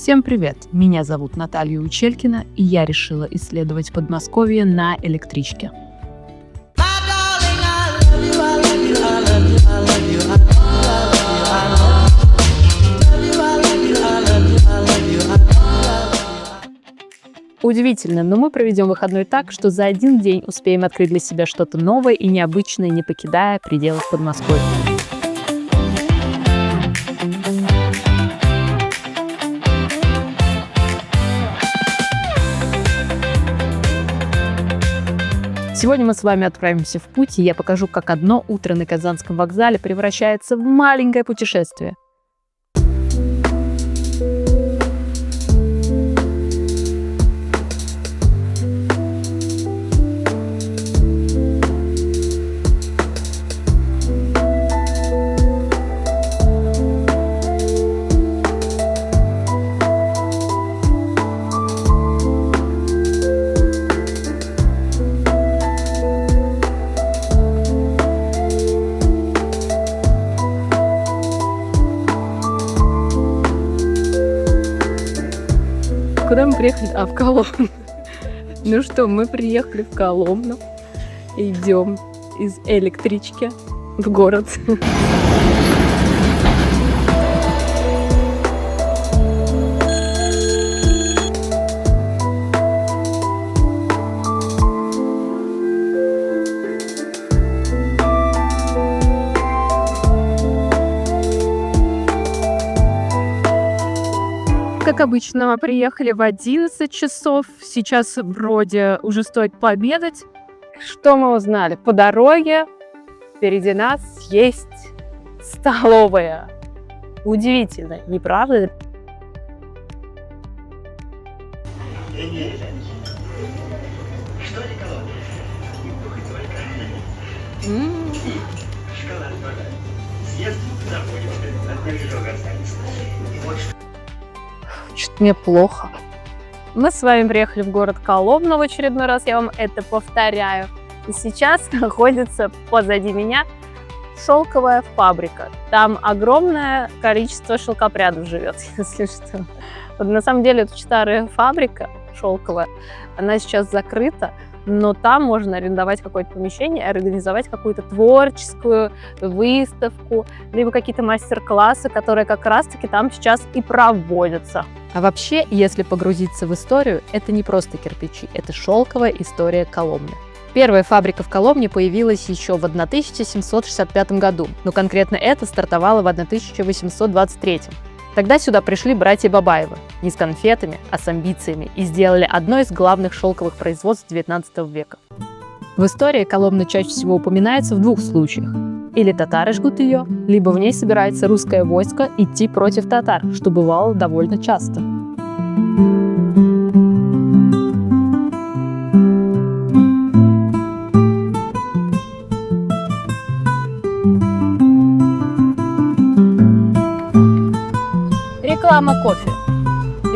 Всем привет! Меня зовут Наталья Учелькина, и я решила исследовать Подмосковье на электричке. Удивительно, но мы проведем выходной так, что за один день успеем открыть для себя что-то новое и необычное, не покидая пределов Подмосковья. Сегодня мы с вами отправимся в путь, и я покажу, как одно утро на Казанском вокзале превращается в маленькое путешествие. Куда мы приехали? В Коломну. Ну что, мы приехали в Коломну. Идем из электрички в город. Как обычно, мы приехали в 11 часов. Сейчас вроде уже стоит пообедать. Что мы узнали? По дороге впереди нас есть столовая. Удивительно, не правда? Что-то мне плохо. Мы с вами приехали в город Коломна в очередной раз, я вам это повторяю. И сейчас находится позади меня шелковая фабрика. Там огромное количество шелкопрядов живет, если что. Вот на самом деле это старая фабрика шелковая, она сейчас закрыта, но там можно арендовать какое-то помещение, организовать какую-то творческую выставку, либо какие-то мастер-классы, которые как раз-таки там сейчас и проводятся. А вообще, если погрузиться в историю, это не просто кирпичи, это шелковая история Коломны. Первая фабрика в Коломне появилась еще в 1765 году, но конкретно это стартовало в 1823. Тогда сюда пришли братья Бабаевы, не с конфетами, а с амбициями, и сделали одно из главных шелковых производств XIX века. В истории Коломна чаще всего упоминается в двух случаях. Или татары жгут ее, либо в ней собирается русское войско идти против татар, что бывало довольно часто. Реклама кофе.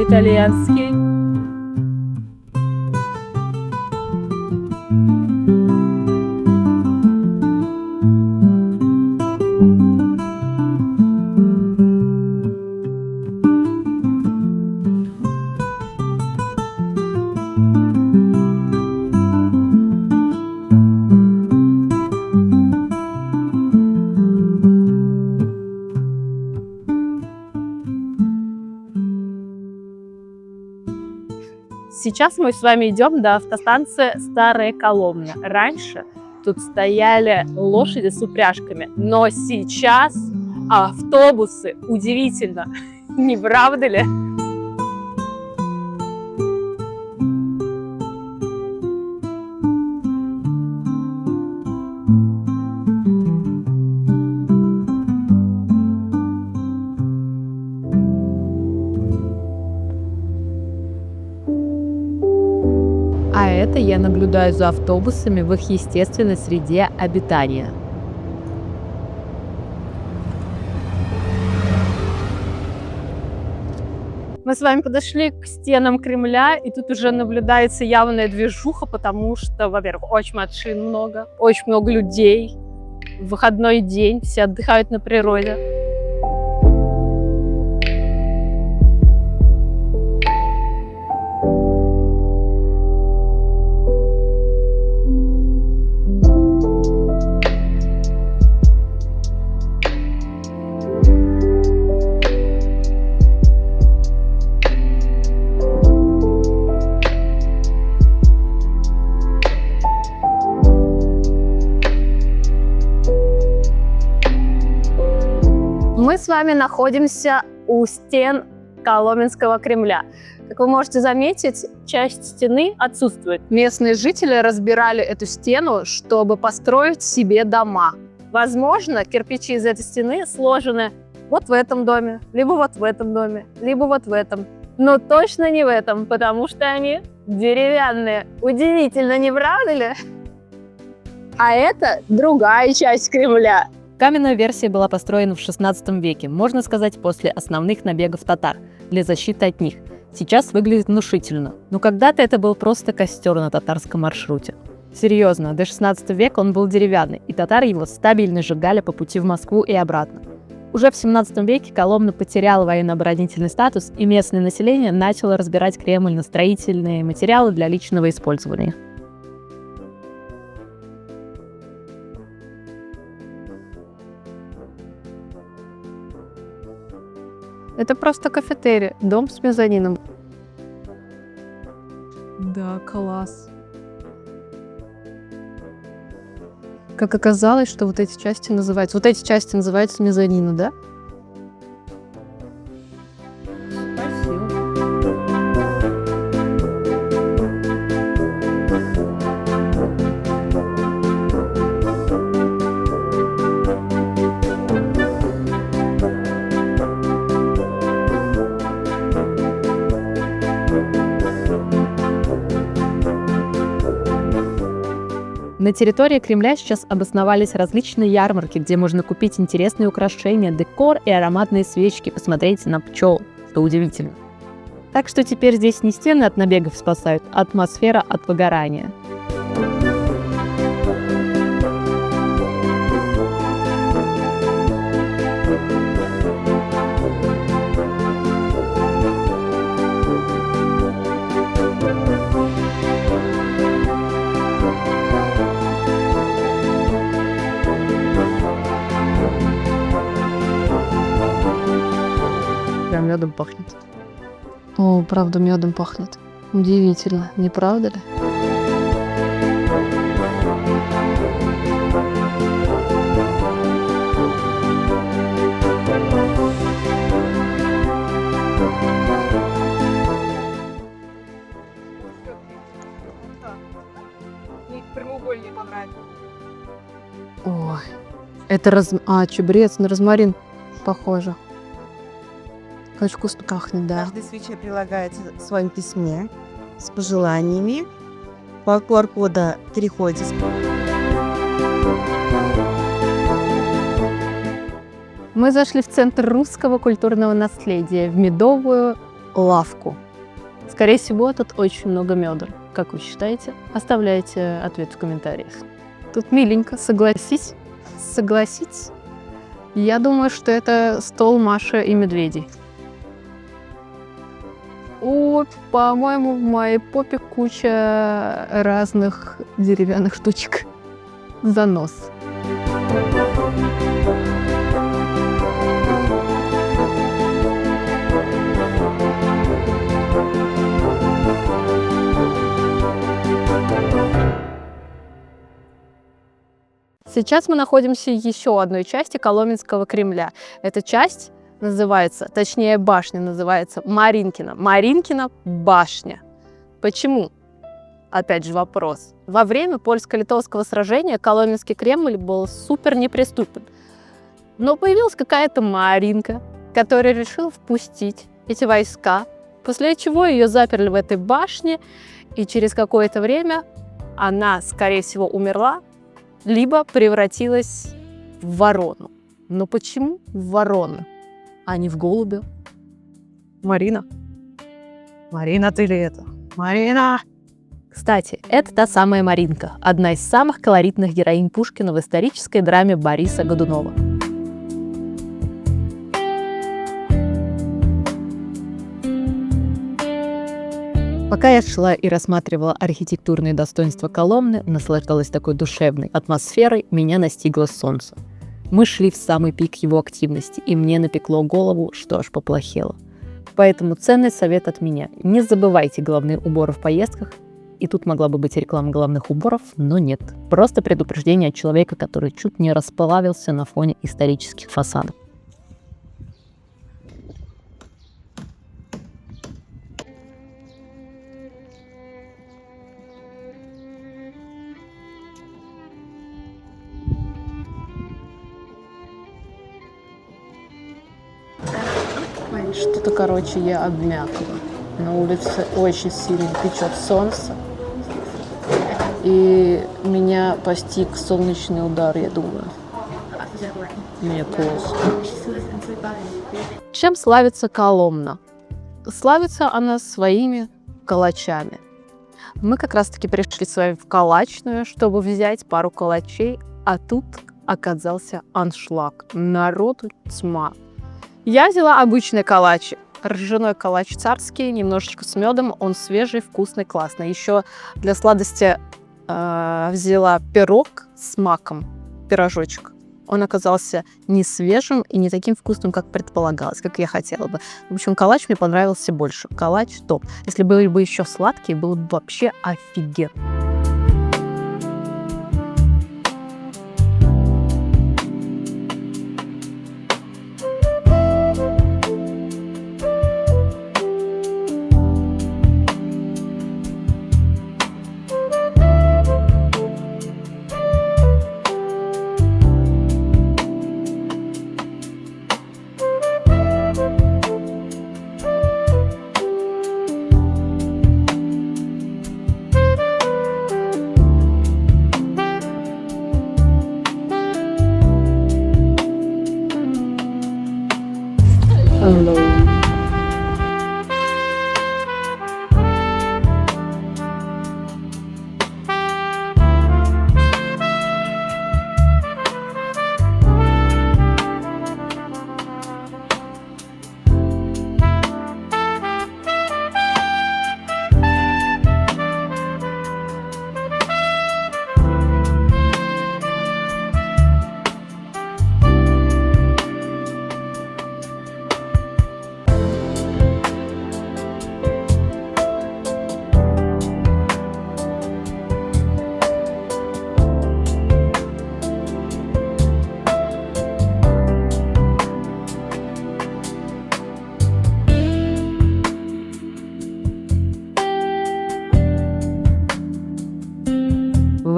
Итальянский. Сейчас мы с вами идем до автостанции Старая Коломна. Раньше тут стояли лошади с упряжками, но сейчас автобусы. Удивительно, не правда ли? А это я наблюдаю за автобусами в их естественной среде обитания. Мы с вами подошли к стенам Кремля, и тут уже наблюдается явная движуха, потому что, во-первых, очень машин много, очень много людей. В выходной день все отдыхают на природе. Мы с вами находимся у стен Коломенского Кремля. Как вы можете заметить, часть стены отсутствует. Местные жители разбирали эту стену, чтобы построить себе дома. Возможно, кирпичи из этой стены сложены вот в этом доме, либо вот в этом доме, либо вот в этом. Но точно не в этом, потому что они деревянные. Удивительно, не правда ли? А это другая часть Кремля. Каменная версия была построена в XVI веке, можно сказать, после основных набегов татар, для защиты от них. Сейчас выглядит внушительно, но когда-то это был просто костер на татарском маршруте. Серьезно, до XVI века он был деревянный, и татары его стабильно сжигали по пути в Москву и обратно. Уже в XVII веке Коломна потеряла военно-оборонительный статус, и местное население начало разбирать Кремль на строительные материалы для личного использования. Это просто кафетерий, дом с мезонином. Да, класс. Как оказалось, что вот эти части называются мезонины, да? Спасибо. На территории Кремля сейчас обосновались различные ярмарки, где можно купить интересные украшения, декор и ароматные свечки, посмотреть на пчел, что удивительно. Так что теперь здесь не стены от набегов спасают, а атмосфера от выгорания. Прям медом пахнет. О, правда, медом пахнет. Удивительно, не правда ли? Прямоугольник понравится. Ой, это чабрец на розмарин похоже. Очень вкусно пахнет, да. Каждой свече прилагается в своем письме с пожеланиями. По QR-коду переходите. Мы зашли в центр русского культурного наследия, в медовую лавку. Скорее всего, тут очень много меда. Как вы считаете? Оставляйте ответ в комментариях. Тут миленько, согласись? Согласитесь? Я думаю, что это стол Маши и медведей. О, по-моему, в моей попе куча разных деревянных штучек. Занос. Сейчас мы находимся в еще одной части Коломенского Кремля. Эта часть называется, точнее башня называется Маринкина. Маринкина башня. Почему? Опять же вопрос. Во время польско-литовского сражения Коломенский Кремль был супер неприступен. Но появилась какая-то Маринка, которая решила впустить эти войска, после чего ее заперли в этой башне, и через какое-то время она, скорее всего, умерла, либо превратилась в ворону. Но почему в ворону, а не в голубя? Марина? Марина, ты ли это? Марина! Кстати, это та самая Маринка, одна из самых колоритных героинь Пушкина в исторической драме Бориса Годунова. Пока я шла и рассматривала архитектурные достоинства Коломны, наслаждалась такой душевной атмосферой, меня настигло солнце. Мы шли в самый пик его активности, и мне напекло голову, что аж поплохело. Поэтому ценный совет от меня – не забывайте головные уборы в поездках. И тут могла бы быть реклама головных уборов, но нет. Просто предупреждение от человека, который чуть не расплавился на фоне исторических фасадов. Что-то, короче, я обмякла. На улице очень сильно печет солнце. И меня постиг солнечный удар, я думаю. Мне плохо. Чем славится Коломна? Славится она своими калачами. Мы как раз-таки пришли с вами в калачную, чтобы взять пару калачей, а тут оказался аншлаг. Народу тьма. Я взяла обычный калач, ржаной калач царский, немножечко с медом, он свежий, вкусный, классный. Еще для сладости взяла пирог с маком, пирожочек. Он оказался не свежим и не таким вкусным, как предполагалось, как я хотела бы. В общем, калач мне понравился больше. Калач топ. Если были бы еще сладкие, было бы вообще офигенно.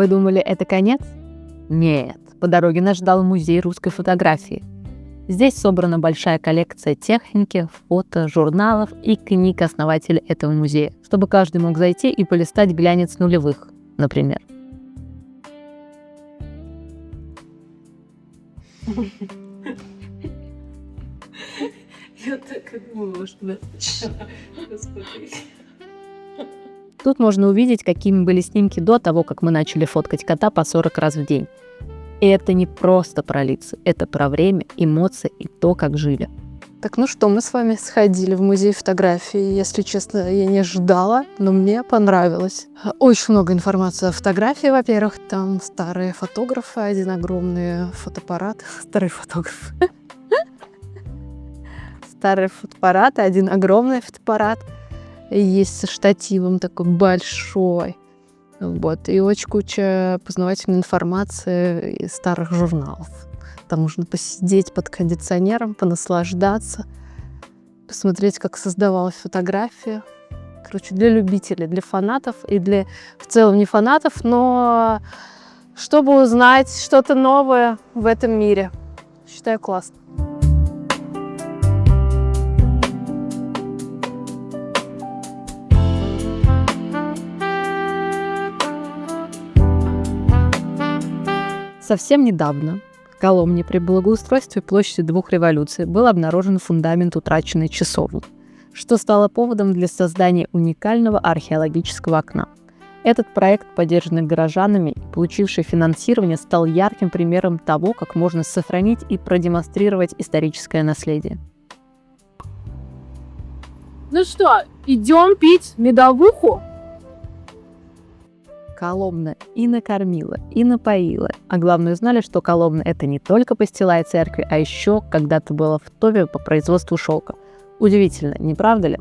Вы думали, это конец? Нет, по дороге нас ждал музей русской фотографии. Здесь собрана большая коллекция техники, фото, журналов и книг основателей этого музея, чтобы каждый мог зайти и полистать глянец нулевых, например. Я так и думала, что... Тут можно увидеть, какими были снимки до того, как мы начали фоткать кота по 40 раз в день. И это не просто про лица, это про время, эмоции и то, как жили. Так, ну что, мы с вами сходили в музей фотографии. Если честно, я не ожидала, но мне понравилось. Очень много информации о фотографии, во-первых. Там старые фотографы, один огромный фотоаппарат. Старые фотографы. Старый фотоаппарат, один огромный фотоаппарат. Есть со штативом такой большой. Вот. И очень куча познавательной информации из старых журналов. Там можно посидеть под кондиционером, понаслаждаться, посмотреть, как создавалась фотография. Короче, для любителей, для фанатов и для в целом не фанатов, но чтобы узнать что-то новое в этом мире. Считаю, классно. Совсем недавно в Коломне при благоустройстве площади двух революций был обнаружен фундамент утраченной часовни, что стало поводом для создания уникального археологического окна. Этот проект, поддержанный горожанами и получивший финансирование, стал ярким примером того, как можно сохранить и продемонстрировать историческое наследие. Ну что, идем пить медовуху? Коломна и накормила, и напоила. А главное, знали, что Коломна — это не только пастила и церкви, а еще когда-то было в топе по производству шелка. Удивительно, не правда ли?